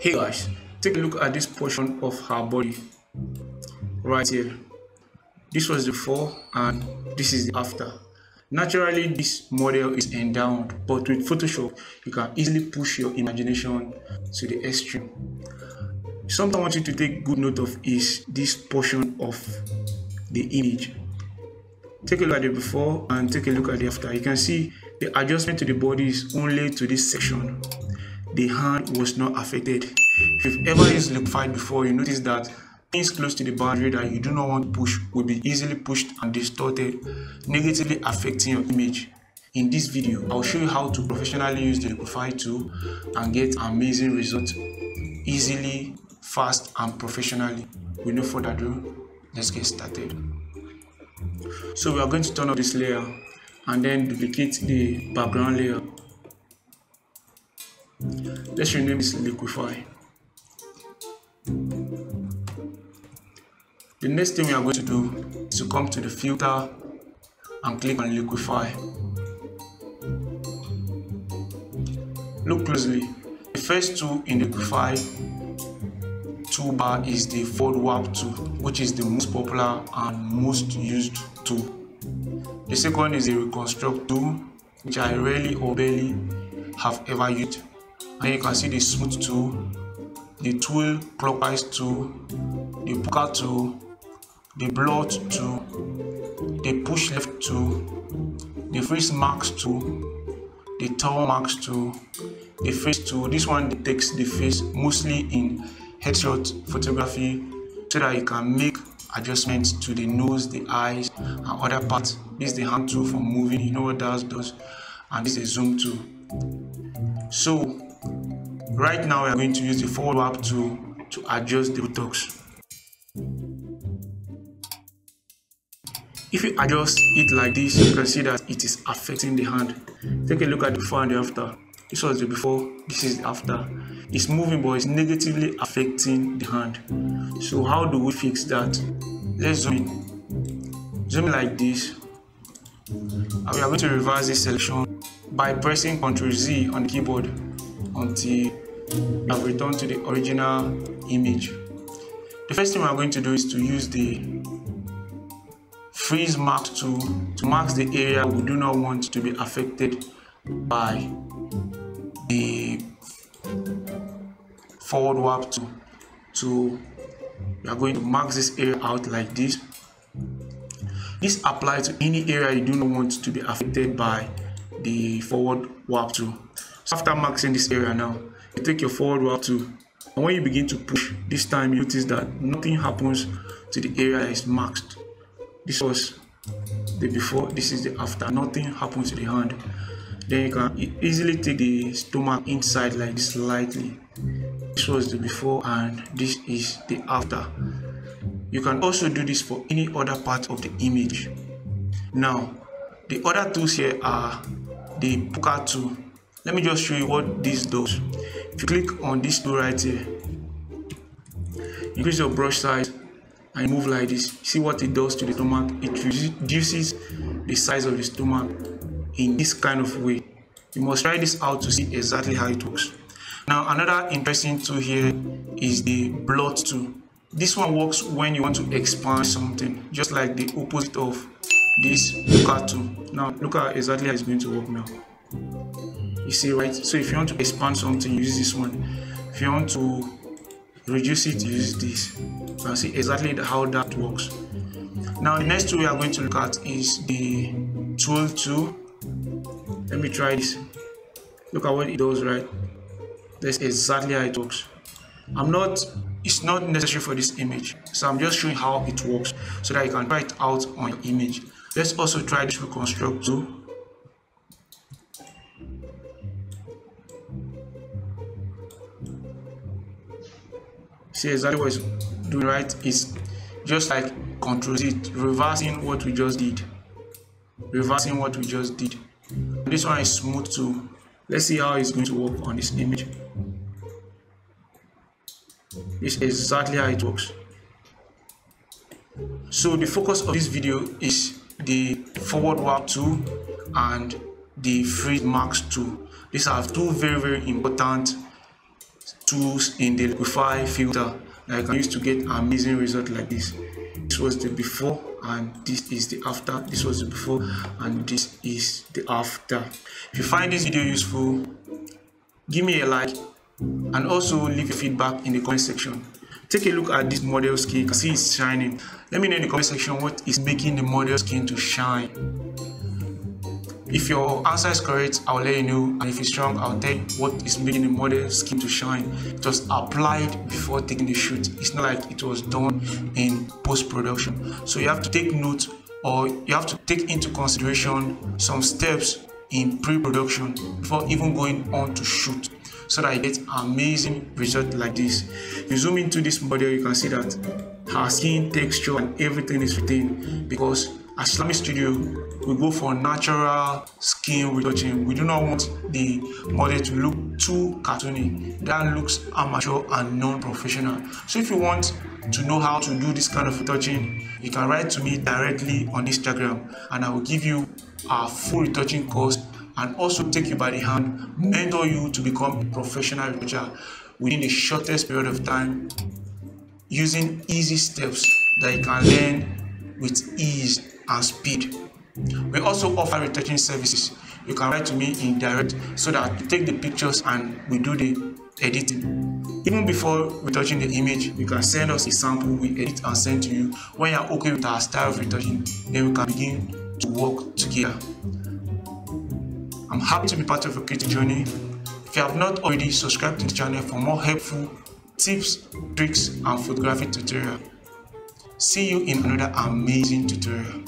Hey guys, take a look at this portion of her body right here. This was the before and this is the after. Naturally, this model is endowed, but with Photoshop, you can easily push your imagination to the extreme. Something I want you to take good note of is this portion of the image. Take a look at the before and take a look at the after. You can see the adjustment to the body is only to this section. The hand was not affected. If you've ever used Liquify before, you notice that things close to the boundary that you do not want to push will be easily pushed and distorted, negatively affecting your image. In this video, I'll show you how to professionally use the Liquify tool and get amazing results easily, fast, and professionally. With no further ado, let's get started. So we are going to turn off this layer and then duplicate the background layer. Let's rename this Liquify. The next thing we are going to do is to come to the filter and click on Liquify. Look closely. The first tool in the Liquify toolbar is the forward warp tool, which is the most popular and most used tool. The second is the reconstruct tool, which I rarely or barely have ever used. And you can see the smooth tool, the tool clockwise tool, the poker tool, the blot tool, the push left tool, the freeze marks tool, the turn marks tool, the face tool. This one detects the face mostly in headshot photography so that you can make adjustments to the nose, the eyes, and other parts. This is the hand tool for moving, you know what that does, and this is a zoom tool. So right now we are going to use the forward warp tool to adjust the buttocks. If you adjust it like this, you can see that it is affecting the hand. Take a look at the before and the after. This was the before, this is the after. It's moving, but it's negatively affecting the hand. So how do we fix that? Let's zoom in. Zoom in like this. And we are going to reverse this selection by pressing Ctrl Z on the keyboard until we have returned to the original image. The first thing we are going to do is to use the freeze mark tool to mark the area we do not want to be affected by the forward warp tool. So we are going to mark this area out like this. This applies to any area you do not want to be affected by the forward warp tool. So after marking this area now, you take your forward warp tool, and when you begin to push, this time you notice that nothing happens to the area that is marked. This was the before, this is the after. Nothing happens to the hand. Then you can easily take the stomach inside like this slightly. This was the before and this is the after. You can also do this for any other part of the image. Now, the other tools here are the poker tool. Let me just show you what this does. If you click on this tool right here, increase your brush size and move like this. See what it does to the stomach. It reduces the size of the stomach in this kind of way. You must try this out to see exactly how it works. Now, another interesting tool here is the blot tool. This one works when you want to expand something, just like the opposite of this poker tool. Now, look at exactly how it's going to work now. You see, right? So if you want to expand something, use this one. If you want to reduce it, use this. You can see exactly how that works. Now, the next tool we are going to look at is the tool tool. Let me try this. Look at what it does, right? That's exactly how it works. It's not necessary for this image, so I'm just showing how it works so that you can try it out on your image. Let's also try this reconstruct tool. See exactly what it's doing, right? It's just like Ctrl Z, reversing what we just did. Reversing what we just did. This one is smooth too. Let's see how it's going to work on this image. This is exactly how it works. So the focus of this video is the forward warp tool and the freeze marks tool. These are two very important tools in the Liquify filter that you can use to get amazing results like this. This was the before and this is the after. This was the before and this is the after. If you find this video useful, give me a like and also leave your feedback in the comment section. Take a look at this model skin. You can see it's shining. Let me know in the comment section what is making the model skin to shine. If your answer is correct, I'll let you know, and if it's wrong, I'll tell you what is making the model skin to shine. It was applied before taking the shoot. It's not like it was done in post-production. So you have to take note, or you have to take into consideration some steps in pre-production before even going on to shoot, so that you get amazing result like this. If you zoom into this model, you can see that her skin texture and everything is retained, because at Islamic Studio, we go for natural skin retouching. We do not want the model to look too cartoony. That looks amateur and non-professional. So if you want to know how to do this kind of retouching, you can write to me directly on Instagram, and I will give you a full retouching course and also take you by the hand, mentor you to become a professional retoucher within the shortest period of time, using easy steps that you can learn with ease and speed. We also offer retouching services. You can write to me in direct so that you take the pictures and we do the editing. Even before retouching the image, you can send us a sample, we edit and send to you. When you're okay with our style of retouching, then we can begin to work together. I'm happy to be part of your creative journey. If you have not already, subscribe to the channel for more helpful tips, tricks and photography tutorial. See you in another amazing tutorial.